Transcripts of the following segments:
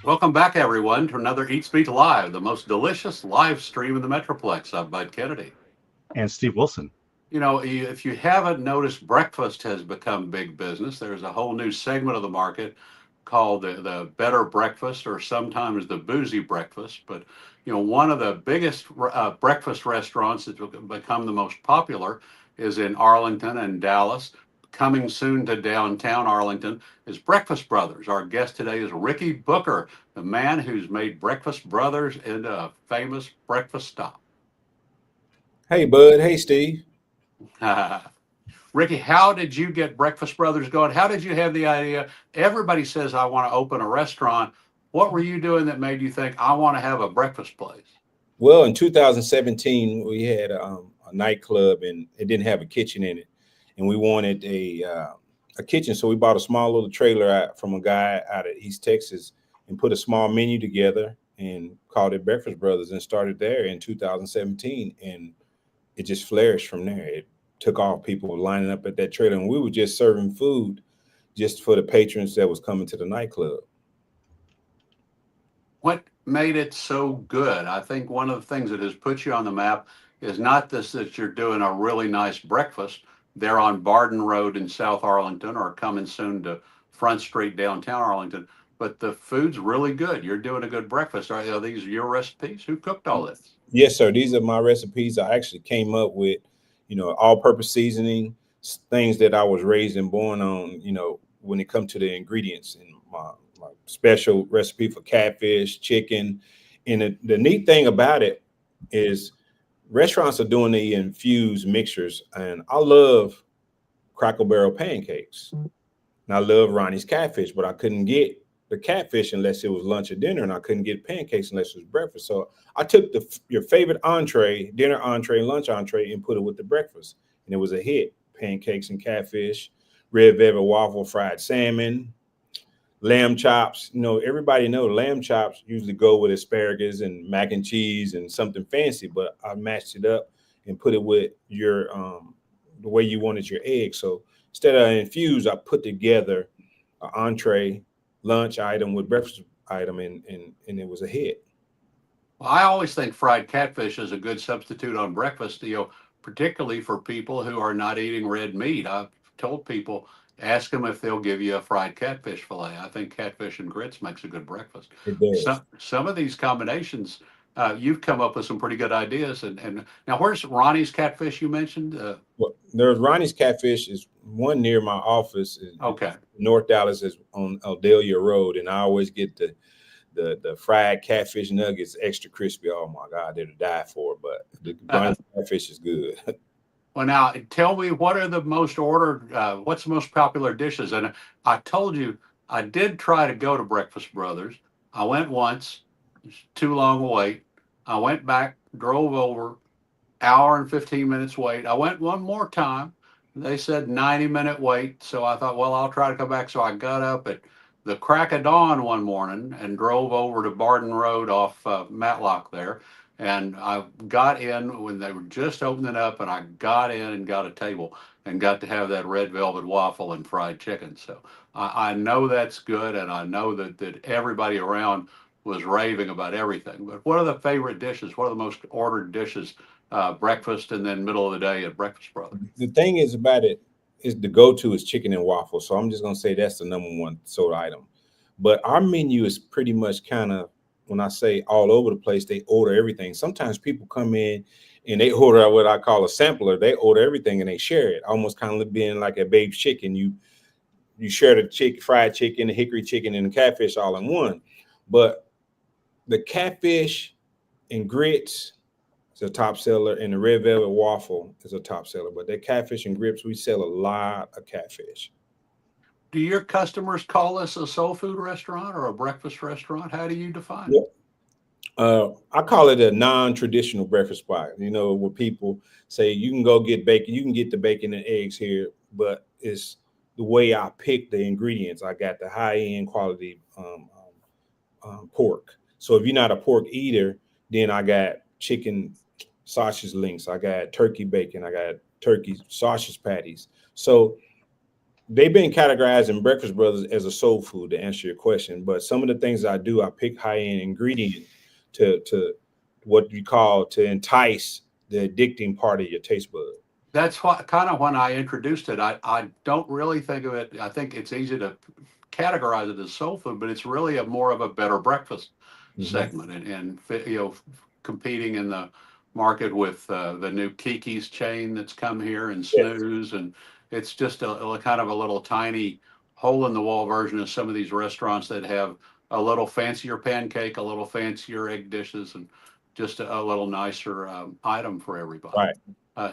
Welcome back, everyone, to another Eat Speak Live, the most delicious live stream in the Metroplex. I'm Bud Kennedy. And Steve Wilson. If you haven't noticed, breakfast has become big business. There's a whole new segment of the market called the better breakfast, or sometimes the boozy breakfast. But, one of the biggest breakfast restaurants that's become the most popular is in Arlington and Dallas. Coming soon to downtown Arlington is Breakfast Brothers. Our guest today is Rickey Booker, the man who's made Breakfast Brothers into a famous breakfast stop. Hey, Bud. Hey, Steve. Rickey, how did you get Breakfast Brothers going? How did you have the idea? Everybody says, I want to open a restaurant. What were you doing that made you think, I want to have a breakfast place? Well, in 2017, we had a nightclub, and it didn't have a kitchen in it, and we wanted a kitchen, so we bought a small little trailer out from a guy out of East Texas and put a small menu together and called it Breakfast Brothers, and started there in 2017, and it just flourished from there. It took off. People were lining up at that trailer, and we were just serving food just for the patrons that was coming to the nightclub. What made it so good? I think one of the things that has put you on the map is not this that you're doing a really nice breakfast. They're on Barden Road in South Arlington, or coming soon to Front Street downtown Arlington. But the food's really good. You're doing a good breakfast. Are these your recipes? Who cooked all this? Yes, sir. These are my recipes. I actually came up with, all-purpose seasoning, things that I was raised and born on, when it comes to the ingredients. And my special recipe for catfish, chicken. And the neat thing about it is restaurants are doing the infused mixtures. And I love Cracker Barrel pancakes. And I love Ronnie's catfish, but I couldn't get the catfish unless it was lunch or dinner, and I couldn't get pancakes unless it was breakfast. So I took your favorite entree, dinner entree, lunch entree, and put it with the breakfast, and it was a hit. Pancakes and catfish, red velvet waffle, fried salmon, lamb chops. Everybody knows lamb chops usually go with asparagus and mac and cheese and something fancy, but I matched it up and put it with your the way you wanted your eggs. So instead of infused, I put together an entree, lunch item with breakfast item, and it was a hit. Well, I always think fried catfish is a good substitute on breakfast, particularly for people who are not eating red meat. I've told people, ask them if they'll give you a fried catfish fillet. I think catfish and grits makes a good breakfast. It does. Some of these combinations, you've come up with some pretty good ideas. And now, where's Ronnie's catfish you mentioned? Well, there's Ronnie's Catfish is one near my office. Okay. North Dallas is on Aldelia Road, and I always get the fried catfish nuggets extra crispy. Oh my God, they're to die for. But the Ronnie's Catfish is good. Well, now tell me, what are the most ordered? What's the most popular dishes? And I told you I did try to go to Breakfast Brothers. I went once, it's too long a wait. I went back, drove over, hour and 15 minutes wait. I went one more time. They said 90-minute wait. So I thought, well, I'll try to come back. So I got up at the crack of dawn one morning and drove over to Barden Road off Matlock there. And I got in when they were just opening up, and I got in and got a table and got to have that red velvet waffle and fried chicken. So I know that's good, and I know that everybody around was raving about everything. But what are the favorite dishes? What are the most ordered dishes, breakfast and then middle of the day at Breakfast Brothers? The thing is about it is the go-to is chicken and waffle. So I'm just gonna say that's the number one sold item. But our menu is pretty much kind of, when I say all over the place, they order everything. Sometimes people come in and they order what I call a sampler. They order everything and they share it, almost kind of being like a Babe's chicken. You share the fried chicken, the hickory chicken, and the catfish all in one. But the catfish and grits is a top seller, and the red velvet waffle is a top seller. But that catfish and grits, we sell a lot of catfish. Do your customers call this a soul food restaurant or a breakfast restaurant? How do you define it? Yep. I call it a non-traditional breakfast spot. Where people say you can go get bacon, you can get the bacon and eggs here, but it's the way I pick the ingredients. I got the high-end quality pork. So if you're not a pork eater, then I got chicken sausage links, I got turkey bacon, I got turkey sausage patties. So they've been categorized in Breakfast Brothers as a soul food, to answer your question. But some of the things I do, I pick high end ingredients to what you call to entice the addicting part of your taste bud. That's what kind of when I introduced it. I don't really think of it. I think it's easy to categorize it as soul food, but it's really a more of a better breakfast Mhm. segment, and competing in the market with the new Kiki's chain that's come here and Yes. Snooze, and it's just a kind of a little tiny hole in the wall version of some of these restaurants that have a little fancier pancake, a little fancier egg dishes, and just a little nicer item for everybody. Right.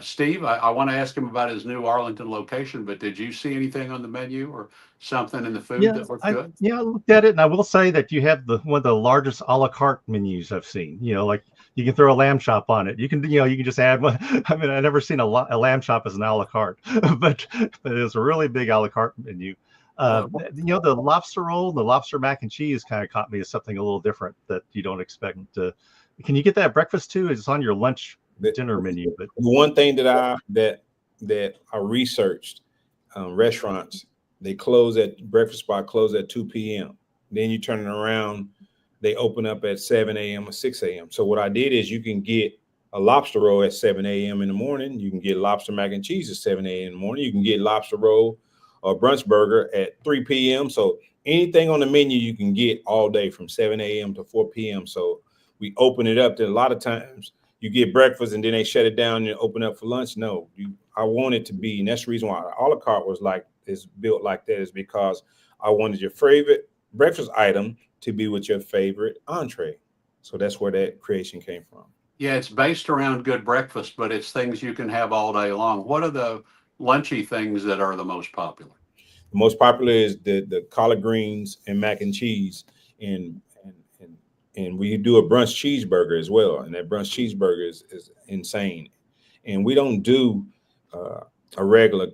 Steve, I want to ask him about his new Arlington location, but did you see anything on the menu or something in the food Yeah, that looked good? I looked at it, and I will say that you have the one of the largest a la carte menus I've seen. Like you can throw a lamb chop on it. You can you can just add one. I mean, I never seen a lamb chop as an a la carte, but it's a really big a la carte menu. Uh, The lobster roll, the lobster mac and cheese kind of caught me as something a little different that you don't expect. Can you get that at breakfast too? It's on your lunch The, dinner menu, but the one thing that I researched, restaurants, they close at breakfast spot close at 2 p.m. Then you turn it around, they open up at 7 a.m. or 6 a.m. So what I did is you can get a lobster roll at 7 a.m. in the morning. You can get lobster mac and cheese at 7 a.m. in the morning. You can get lobster roll or brunch burger at 3 p.m. So anything on the menu you can get all day from 7 a.m. to 4 p.m. So we open it up to a lot of times you get breakfast and then they shut it down and open up for lunch. No, I want it to be, and that's the reason why a la carte is built like that, is because I wanted your favorite breakfast item to be with your favorite entree. So that's where that creation came from. yeah, it's based around good breakfast, but it's things you can have all day long. What are the lunchy things that are the most popular? The most popular is the collard greens and mac and cheese, and and we do a brunch cheeseburger as well, and that brunch cheeseburger is insane. And we don't do uh, a regular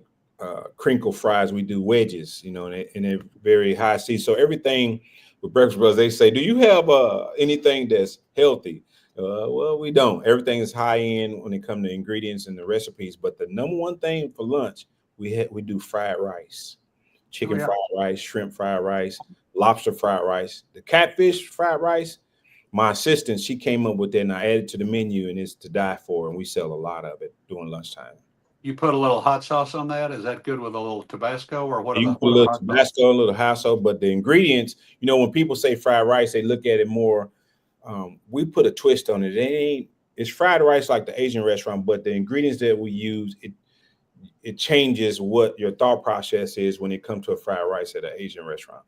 crinkle fries. We do wedges, and they're very high C. So everything with Breakfast Brothers, they say, "Do you have anything that's healthy?" Well, we don't. Everything is high end when it comes to ingredients and the recipes. But the number one thing for lunch, we do fried rice, Oh chicken yeah. fried rice, shrimp fried rice, lobster fried rice, the catfish fried rice. My assistant, she came up with that, and I added to the menu, and it's to die for. And we sell a lot of it during lunchtime. You put a little hot sauce on that. Is that good with a little Tabasco, or You can put a what are the little hot sauce? Tabasco, a little hot sauce, but the ingredients, when people say fried rice, they look at it more. We put a twist on it. It's fried rice like the Asian restaurant, but the ingredients that we use, it changes what your thought process is when it comes to a fried rice at an Asian restaurant.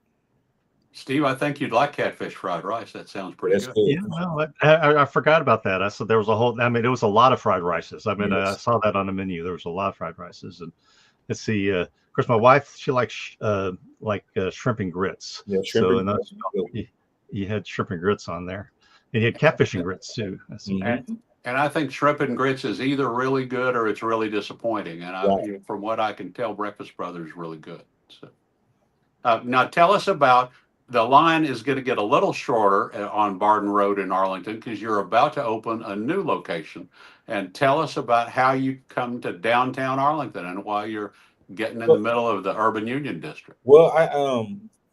Steve, I think you'd like catfish fried rice. That sounds pretty That's good. good. yeah, no, I forgot about that. I said there was a whole. I mean, it was a lot of fried rices. I mean, I Yes. saw that on the menu. There was a lot of fried rices, and let's see. Of course, my wife she likes shrimp and grits. Yeah, shrimp So and and grits is good. you had shrimp and grits on there, and you had catfish and grits too. Mhm. And I think shrimp and grits is either really good or it's really disappointing. And Right. from what I can tell, Breakfast Brothers is really good. So now tell us about the line is going to get a little shorter on Barden Road in Arlington because you're about to open a new location. And tell us about how you come to downtown Arlington and why you're getting in the middle of the Urban Union District. Well, I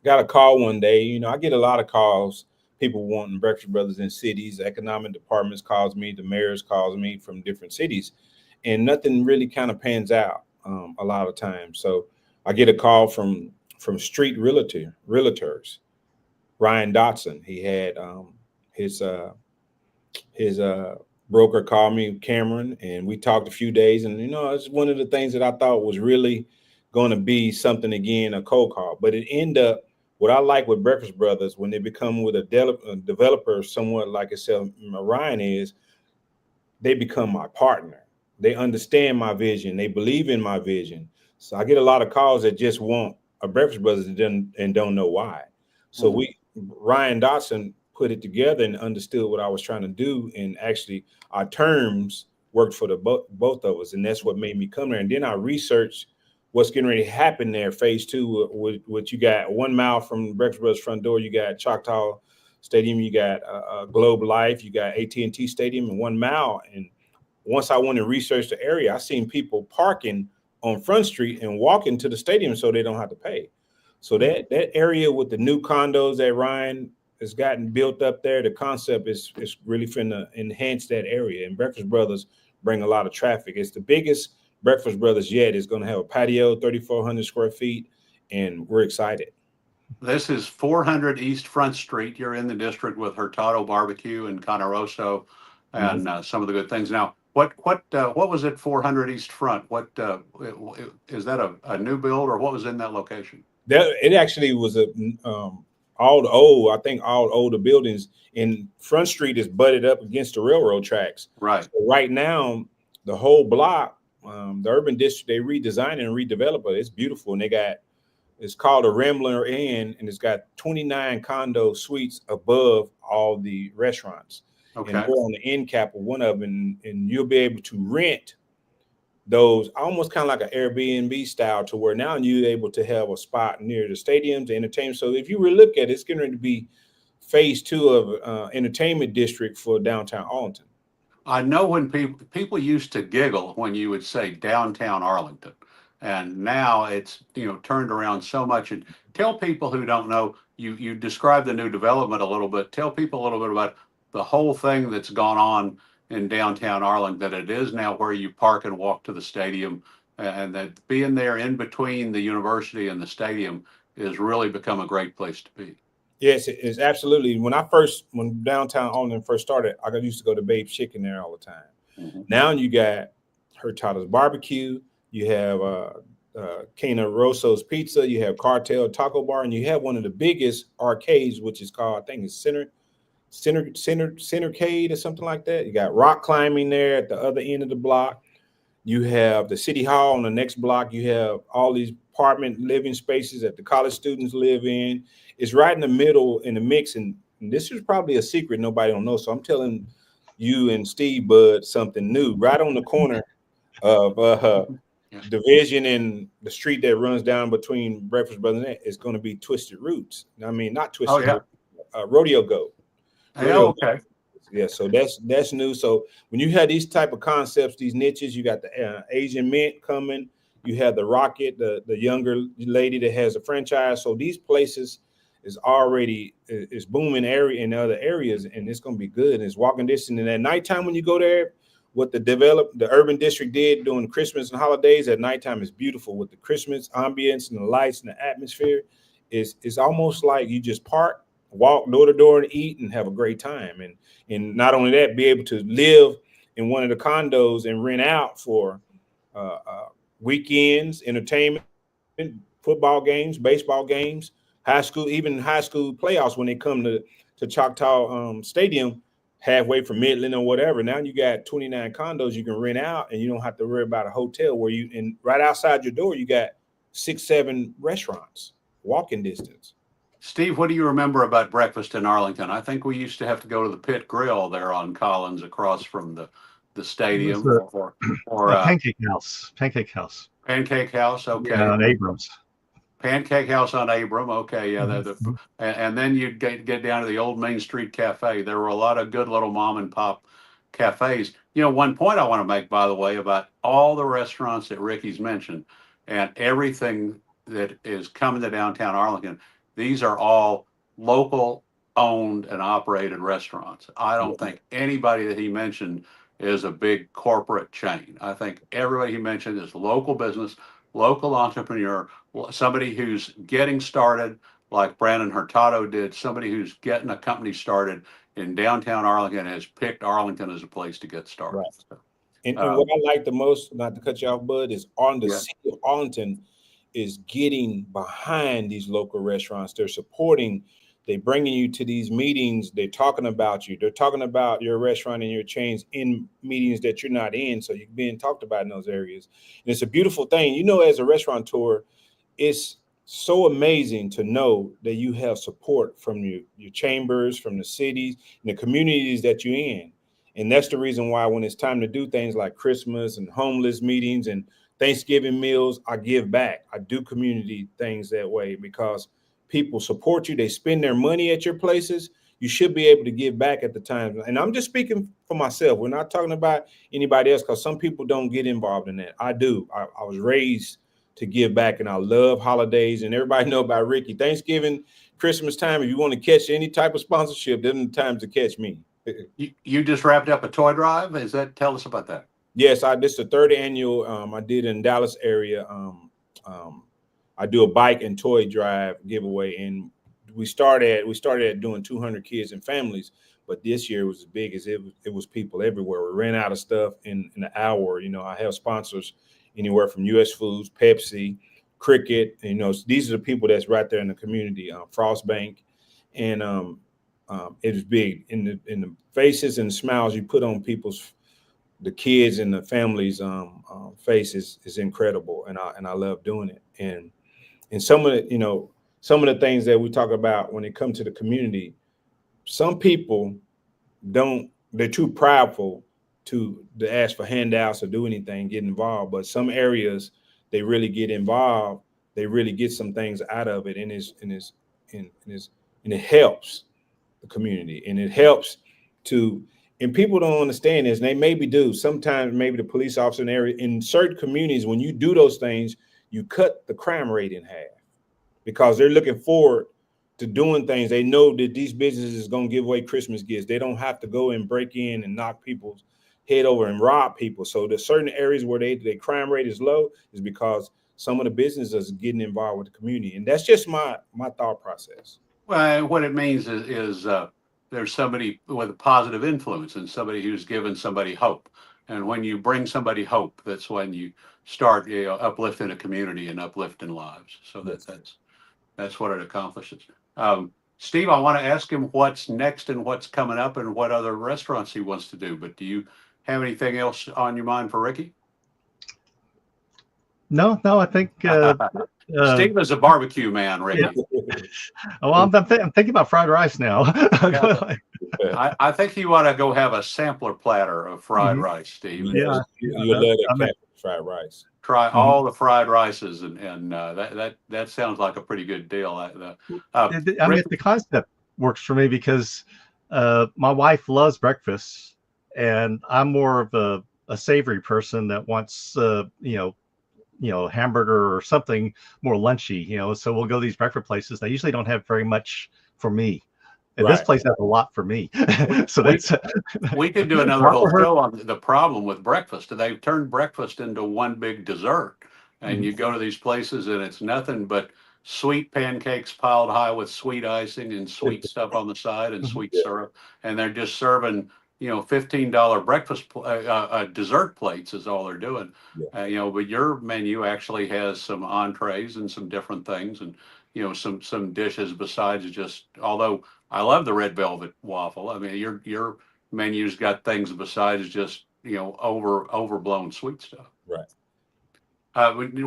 got a call one day. I get a lot of calls. People wanting Breakfast Brothers in cities. Economic departments calls me. The mayors calls me from different cities, and nothing really kind of pans out a lot of times. So I get a call from street realtors. Ryan Dotson. He had his his broker called me, Cameron, and we talked a few days. And it's one of the things that I thought was really going to be something again, a cold call. But it ended up what I like with Breakfast Brothers when they become with a developer, somewhat like itself, Ryan is, they become my partner. They understand my vision. They believe in my vision. So I get a lot of calls that just want a Breakfast Brothers and don't know why. So Ryan Dotson put it together and understood what I was trying to do, and actually our terms worked for the both of us, and that's what made me come there. And then I researched what's getting ready to happen there. Phase two, what you got 1 mile from Breakfast Brothers front door, you got Choctaw Stadium, you got Globe Life, you got AT&T Stadium, and 1 mile. And once I went and researched the area, I seen people parking on Front Street and walk into the stadium so they don't have to pay. So that area with the new condos that Ryan has gotten built up there, the concept is really finna enhance that area. And Breakfast Brothers bring a lot of traffic. It's the biggest Breakfast Brothers yet. It's going to have a patio, 3,400 square feet, and we're excited. This is 400 East Front Street. You're in the district with Hurtado Barbecue and Conoroso and some of the good things. Now, what was it? 400 East Front. What is that a new build, or what was in that location? It actually was all the older buildings in Front Street is butted up against the railroad tracks. Right. So right now, the whole block, the urban district, they redesigned and redeveloped it. It's beautiful, and it's called a Rambler Inn, and it's got 29 condo suites above all the restaurants. Okay. And we're on the end cap of one of them, and you'll be able to rent those almost kind of like an Airbnb style, to where now you're able to have a spot near the stadiums, the entertainment. So if you really look at it, it's going to be phase 2 of entertainment district for downtown Arlington. I know when people used to giggle when you would say downtown Arlington, and now it's turned around so much. And tell people who don't know, you describe the new development a little bit. Tell people a little bit about the whole thing that's gone on in downtown Arlington, that it is now where you park and walk to the stadium, and that being there in between the university and the stadium has really become a great place to be. Yes, it's absolutely. When downtown Arlington first started, I used to go to Babe's Chicken there all the time. Mm-hmm. Now you got Hurtado's Barbecue, you have Cana Rosso's Pizza, you have Cartel Taco Bar, and you have one of the biggest arcades, which is called, I think it's Centercade or something like that. You got rock climbing there at the other end of the block. You have the City Hall on the next block. You have all these apartment living spaces that the college students live in. It's right in the middle in the mix. And this is probably a secret nobody don't know. So I'm telling you and Steve Bud something new. Right on the corner of Division and the street that runs down between Breakfast Brothers is going to be Twisted Roots. I mean, not Twisted Roots, Rodeo Go. Okay. Yeah, so that's new. So when you have these type of concepts, these niches, you got the Asian Mint coming, you have the Rocket, the younger lady that has a franchise. So these places is already is booming area in other areas, and it's going to be good. And it's walking distance. And at nighttime when you go there, what the urban district did during Christmas and holidays at nighttime is beautiful with the Christmas ambience and the lights and the atmosphere. It's almost like you just park, walk door to door and eat and have a great time. And not only that, be able to live in one of the condos and rent out for weekends, entertainment, football games, baseball games, even high school playoffs when they come to Choctaw Stadium, halfway from Midland or whatever. Now you got 29 condos you can rent out, and you don't have to worry about a hotel where and right outside your door, you got 6-7 restaurants, walking distance. Steve, what do you remember about breakfast in Arlington? I think we used to have to go to the Pit Grill there on Collins, across from the stadium, or Pancake House. Pancake House. Pancake House. Okay. Yeah, on Abrams. Pancake House on Abram. Okay, yeah. And then you'd get down to the old Main Street Cafe. There were a lot of good little mom and pop cafes. One point I want to make, by the way, about all the restaurants that Rickey's mentioned and everything that is coming to downtown Arlington, these are all local owned and operated restaurants. I don't think anybody that he mentioned is a big corporate chain. I think everybody he mentioned is local business, local entrepreneur, somebody who's getting started like Brandon Hurtado did, somebody who's getting a company started in downtown Arlington has picked Arlington as a place to get started. Right. So, and what I like the most, not to cut you off, Bud, is city of Arlington is getting behind these local restaurants. They're supporting, they're bringing you to these meetings. They're talking about you. They're talking about your restaurant and your chains in meetings that you're not in. So you're being talked about in those areas. And it's a beautiful thing. As a restaurateur, it's so amazing to know that you have support from your chambers, from the cities, and the communities that you're in. And that's the reason why when it's time to do things like Christmas and homeless meetings and Thanksgiving meals, I give back. I do community things that way because people support you. They spend their money at your places. you should be able to give back at the time. And I'm just speaking for myself. We're not talking about anybody else, because some people don't get involved in that. I do. I was raised to give back, and I love holidays. And everybody know about Ricky. Thanksgiving, Christmas time, if you want to catch any type of sponsorship, then the time to catch me. You just wrapped up a toy drive. Tell us about that? Yes, this is the third annual. I did in Dallas area. I do a bike and toy drive giveaway, and we started at doing 200 kids and families, but this year was as big as it was people everywhere. We ran out of stuff in an hour. You know, I have sponsors anywhere from U.S. Foods, Pepsi, Cricket. You know, these are the people that's right there in the community. Frost Bank, and it was big in the faces and the smiles you put on the kids and the families' faces is incredible, and I love doing it. And some of the things that we talk about when it comes to the community, some people they're too prideful to ask for handouts or do anything, get involved. But some areas they really get involved, they really get some things out of it, and it helps the community, and it helps to. And people don't understand this, and they maybe do. Sometimes maybe the police officer in certain communities, when you do those things, you cut the crime rate in half, because they're looking forward to doing things. They know that these businesses is going to give away Christmas gifts. They don't have to go and break in and knock people's head over and rob people. So there's certain areas where the crime rate is low is because some of the businesses are getting involved with the community. And that's just my thought process. Well, what it means is there's somebody with a positive influence and somebody who's given somebody hope. And when you bring somebody hope, that's when you start uplifting a community and uplifting lives. So that's what it accomplishes. Steve, I want to ask him what's next and what's coming up and what other restaurants he wants to do. But do you have anything else on your mind for Ricky? No, I think Steve is a barbecue man, Ricky. Yeah. Well, I'm thinking about fried rice now. I think you want to go have a sampler platter of fried rice, Steve. Yeah, you love that fried rice. Try all the fried rices, and that sounds like a pretty good deal. I mean, the concept works for me because my wife loves breakfast, and I'm more of a savory person that wants hamburger or something more lunchy. So we'll go to these breakfast places. They usually don't have very much for me. And this place has a lot for me. So we could do another whole show on the problem with breakfast. They've turned breakfast into one big dessert. And you go to these places and it's nothing but sweet pancakes piled high with sweet icing and sweet stuff on the side and sweet syrup. And they're just serving, $15 breakfast dessert plates is all they're doing. But your menu actually has some entrees and some different things, and some dishes besides just. Although I love the red velvet waffle. I mean, your menu's got things besides just overblown sweet stuff. Right.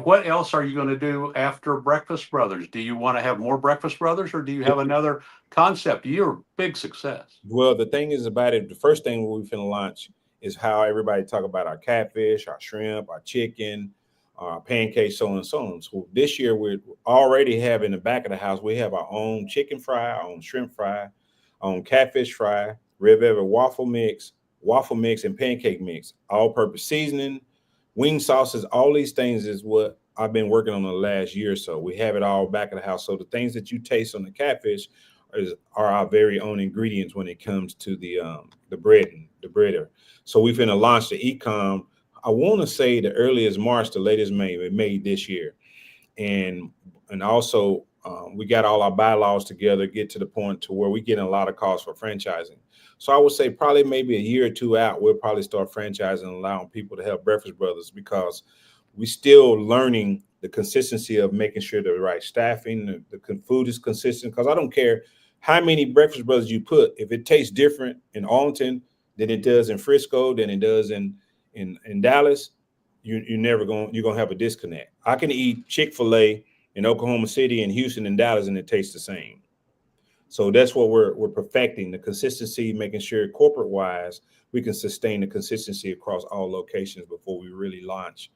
What else are you going to do after Breakfast Brothers? Do you want to have more Breakfast Brothers, or do you have another concept? You're a big success. Well, the thing is about it, the first thing we're finna launch is how everybody talk about our catfish, our shrimp, our chicken, our pancakes, so on and so on. So this year we already have in the back of the house, we have our own chicken fry, our own shrimp fry, our own catfish fry, red velvet waffle mix, and pancake mix, all-purpose seasoning, wing sauces. All these things is what I've been working on the last year or so. We have it all back of the house. So the things that you taste on the catfish are our very own ingredients when it comes to the breader. So we're finna launch the e-com. I want to say the earliest March, the latest May this year, and also we got all our bylaws together, get to the point to where we get a lot of calls for franchising. So I would say probably maybe a year or two out, we'll probably start franchising and allowing people to help Breakfast Brothers, because we're still learning the consistency of making sure the right staffing, the food is consistent. Because I don't care how many Breakfast Brothers you put, if it tastes different in Arlington than it does in Frisco, than it does in Dallas, you're gonna have a disconnect. I can eat Chick-fil-A in Oklahoma City and Houston and Dallas, and it tastes the same. So that's what we're perfecting, the consistency, making sure corporate wise we can sustain the consistency across all locations before we really launch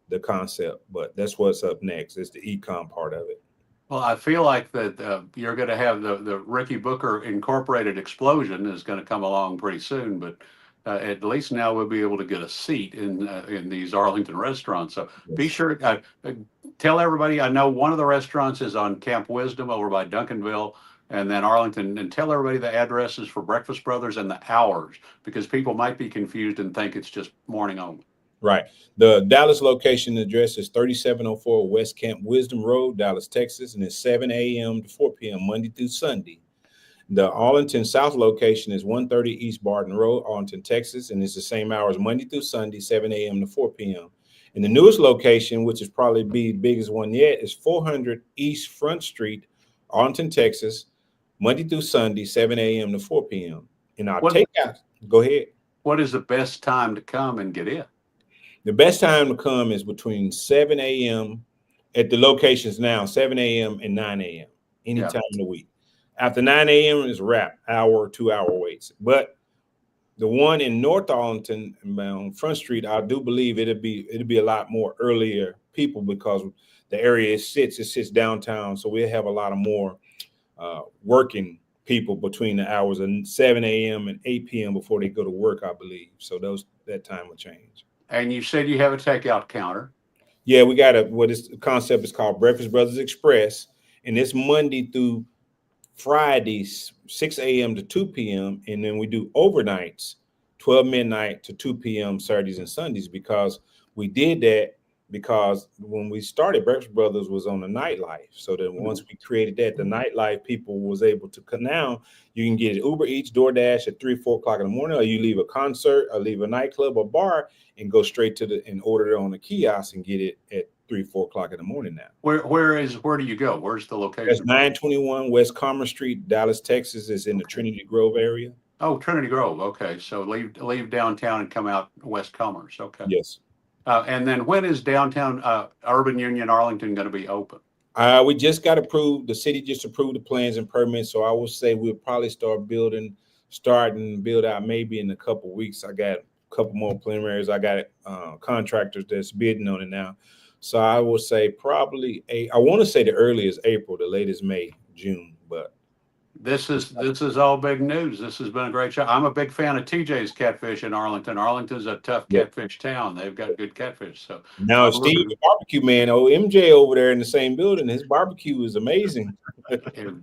the concept. But that's what's up next. It's the e-com part of it. Well, I feel like that you're going to have the Rickey Booker Incorporated explosion is going to come along pretty soon, but at least now we'll be able to get a seat in these Arlington restaurants. So be Yes. sure tell everybody. I know one of the restaurants is on Camp Wisdom over by Duncanville, and then Arlington, and tell everybody the addresses for Breakfast Brothers and the hours because people might be confused and think it's just morning only. Right. The Dallas location address is 3704 West Camp Wisdom Road, Dallas, Texas, and it's 7 a.m. to 4 p.m. Monday through Sunday. The Arlington South location is 130 East Barton Road, Arlington, Texas, and it's the same hours Monday through Sunday, 7 a.m. to 4 p.m. And the newest location, which is probably the biggest one yet, is 400 East Front Street, Arlington, Texas, Monday through Sunday, 7 a.m. to 4 p.m. And our What takeout, go ahead. what is the best time to come and get in? The best time to come is between 7 a.m. at the locations now, 7 a.m. and 9 a.m. anytime in the week. After 9 a.m. is a wrap, hour or 2 hour waits. But the one in North Arlington on Front Street, I do believe it'll be a lot more earlier people because the area it sits downtown. So we'll have a lot of more working people between the hours of 7 a.m. and 8 p.m. before they go to work, I believe. So that time will change. And you said you have a takeout counter. Yeah, we got the concept is called Breakfast Brothers Express, and it's Monday through Fridays, 6 a.m. to 2 p.m. And then we do overnights, 12 midnight to 2 p.m. Saturdays and Sundays, because we did that because when we started, Breakfast Brothers was on the nightlife. So then once we created that, the nightlife people was able to come. Now you can get Uber Eats, DoorDash at 3, 4 o'clock in the morning, or you leave a concert or leave a nightclub or bar and go straight to and order it on the kiosk and get it at 3, 4 o'clock in the morning now. Where do you go? Where's the location? That's 921 West Commerce Street, Dallas, Texas. Is in the Trinity Grove area. Oh, Trinity Grove. Okay, so leave downtown and come out West Commerce. Okay. Yes. And then when is downtown Urban Union Arlington going to be open? We just got approved. The city just approved the plans and permits. So I would say we'll probably start build out maybe in a couple of weeks. I got a couple more preliminaries. I got contractors that's bidding on it now. So I will say probably I want to say the earliest April, the latest May, June, but This is all big news. This has been a great show. I'm a big fan of TJ's Catfish in Arlington. Arlington's a tough catfish town. They've got good catfish. So now Steve, the barbecue man, MJ over there in the same building, his barbecue is amazing.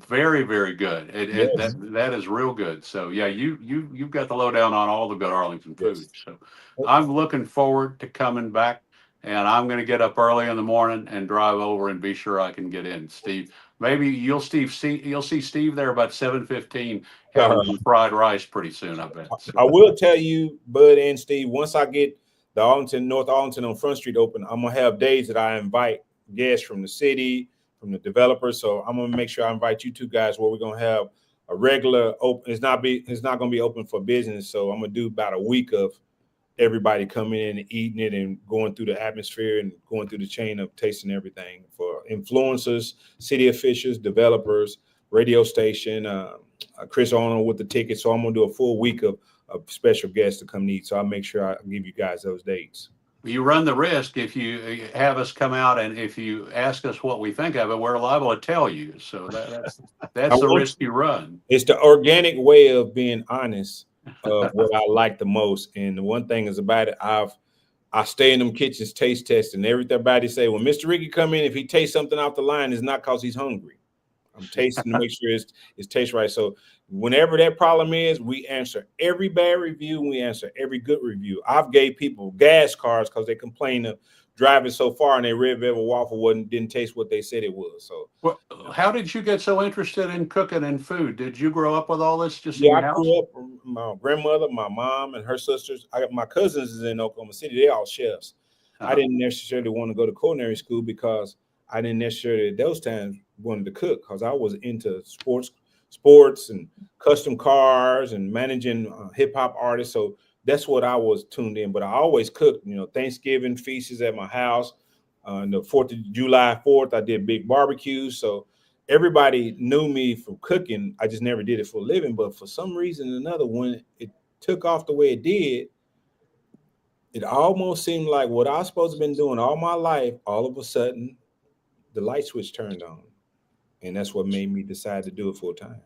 Very, very good. Yes. That is real good. So yeah, you've got the lowdown on all the good Arlington food. Yes. So I'm looking forward to coming back, and I'm going to get up early in the morning and drive over and be sure I can get in. Steve, maybe you'll see Steve there about 7:15 having some fried rice pretty soon, I bet. So. I will tell you, Bud and Steve, once I get the North Arlington on Front Street open, I'm gonna have days that I invite guests from the city, from the developers. So I'm gonna make sure I invite you two guys where we're gonna have a regular open. It's not gonna be open for business. So I'm gonna do about a week of everybody coming in and eating it and going through the atmosphere and going through the chain of tasting everything for influencers, city officials, developers, radio station, Chris Arnold with the ticket. So I'm going to do a full week of special guests to come eat. So I'll make sure I give you guys those dates. You run the risk if you have us come out and if you ask us what we think of it, we're liable to tell you. So that's the risk you run. It's the organic way of being honest of what I like the most. And the one thing is about it, I stay in them kitchens taste testing. Everybody say, when Mr. Rickey come in, if he tastes something off the line, it's not because he's hungry. I'm tasting to make sure it tastes right. So whenever that problem is, we answer every bad review. We answer every good review. I've gave people gas cards because they complain of driving so far and their Red Velvet waffle didn't taste what they said it was. So, well, how did you get so interested in cooking and food? Did you grow up with all this just in your house? I grew up. My grandmother, my mom, and her sisters. My cousins is in Oklahoma City. They all chefs. I didn't necessarily want to go to culinary school because I didn't necessarily at those times wanted to cook because I was into sports and custom cars and managing hip hop artists. So that's what I was tuned in. But I always cooked. Thanksgiving feasts at my house. The 4th of July 4th, I did big barbecues. So everybody knew me from cooking. I just never did it for a living. But for some reason or another, when it took off the way it did, it almost seemed like what I was supposed to have been doing all my life, all of a sudden, the light switch turned on. and that's what made me decide to do it full time.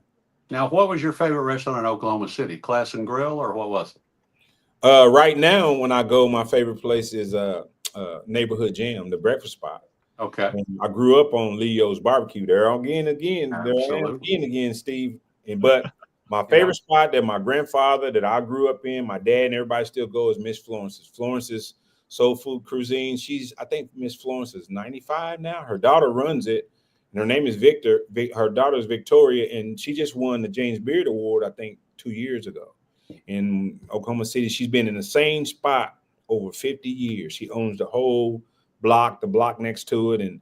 Now, what was your favorite restaurant in Oklahoma City? Class and Grill, or what was it? Right now, when I go, my favorite place is Neighborhood Jam, the breakfast spot. Okay. And I grew up on Leo's Barbecue. There again, there I am Absolutely. again, Steve. But my favorite spot that my grandfather, that I grew up in, my dad, and everybody still goes, Miss Florence's. Florence's Soul Food Cuisine. I think Miss Florence is 95 now. Her daughter runs it, and her name is Victor. Her daughter is Victoria, and she just won the James Beard Award, I think, 2 years ago. In Oklahoma City, she's been in the same spot over 50 years. She owns the whole block, the block next to it, and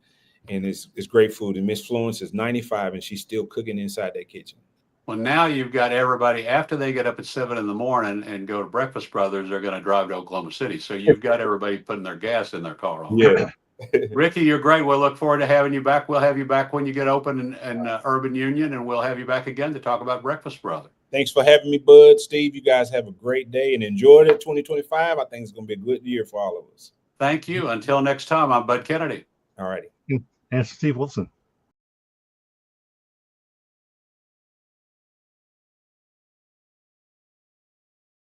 it's great food. And Miss Florence is 95, and she's still cooking inside that kitchen. Well, now you've got everybody, after they get up at 7 in the morning and go to Breakfast Brothers, they're going to drive to Oklahoma City. So you've got everybody putting their gas in their car. Yeah. Rickey, you're great. We'll look forward to having you back. We'll have you back when you get open in Urban Union, and we'll have you back again to talk about Breakfast Brothers. Thanks for having me, Bud. Steve, you guys have a great day and enjoy it. 2025. I think it's going to be a good year for all of us. Thank you. Until next time, I'm Bud Kennedy. All righty. And Steve Wilson.